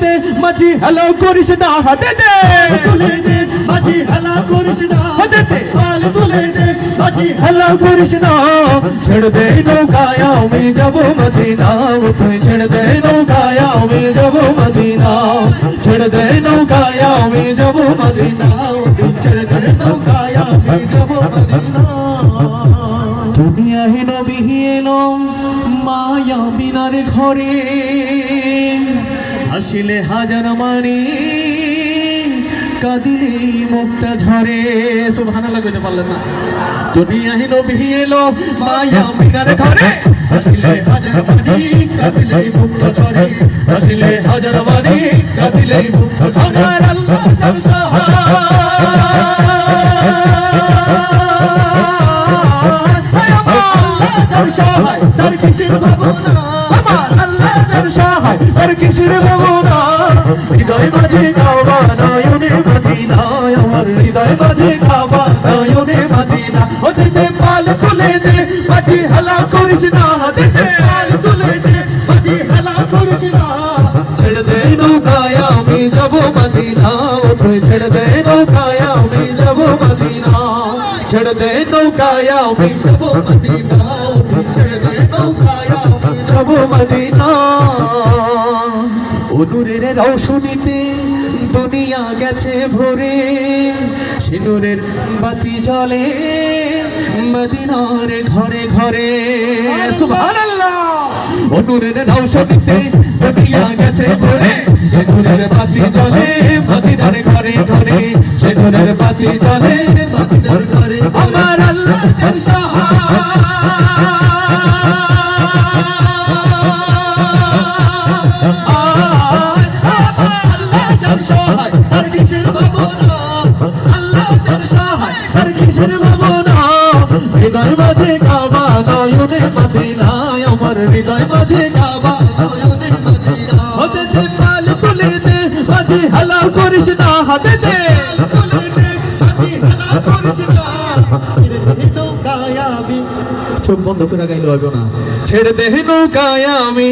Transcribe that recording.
দে মাঝি হেলাও করিস না হাতে দে তুলে দে মাঝি হেলা করিস না হাতে দে পাল তুলে দে মাঝি হেলাও করিস না ছেড়ে দে নৌকায় আমি যাব মদিনা তুই ছেড়ে দে নৌকায় আমি যাব মদিনা ছেড়ে দে নৌকায় আমি যাব মদিনা তুই ছেড়ে দে নৌকায় আমি যাব মদিনা দুনিয়ায় নবী এলো মায়া মিনার ঘরে হাসিলে হাজার মানে কাঁদিলে মুক্তা ঝরে সুবহানাল্লাহ কইতে পারলেন না দুনিয়ায় নবী এলো মায়া মিনার ঘরে হাসিলে হাজার মানি কাঁদিলে মুক্তা ঝরে হাসিলে হাজার মানে কাঁদিলে মুক্তা ঝরে আমার আল্লাহ যার তার সহায় তার কিসের ভাবনা আমার আল্লাহ যার সহায় তার কিসের ভাবনা হৃদয় মাঝে কাবা নয়নে মদিনা আমার হৃদয় মাঝে কাবা নয়নে মদিনা ওতে দে পাল তুলে দে মাঝি হেলা করিস না হাতে দে পাল তুলে দে মাঝি হেলা করিস না ছেড়ে দে নৌকায় আমি যাব মদিনা ওতে ছেড়ে দে নৌকায় আমি যাব মদিনা ছেড়ে দে নৌকায় আমি যাব মদিনা ওতে ছেড়ে দে নৌকায় আমি যাব মদিনা নূরের রৌশনীতে দুনিয়া গেছে ভরে সে নূরের বাতি জ্বলে মদিনার ঘরে ঘরে সুবহানাল্লাহ নূরের রৌশনীতে দুনিয়া গেছে ভরে সে নূরের বাতি জ্বলে মদিনার ঘরে ঘরে সে নূরের বাতি জ্বলে মদিনার ঘরে আমার আল্লাহ যার সহায় তার কিসের ভাবনা আল্লাহ যার সহায় তার কিসের ভাবনা হৃদয় মাঝে কাবা নয়নে মদিনা আমার হৃদয় মাঝে কাবা নয়নে মদিনা হতে দে পাল তুলে দে মাঝি হেলা করিস না হাতে দে তুলে দে মাঝি হেলা করিস না ছেড়ে দে নৌকায় আমি চোখ বন্ধ করে গাইলে হবে না ছেড়ে দে নৌকায় আমি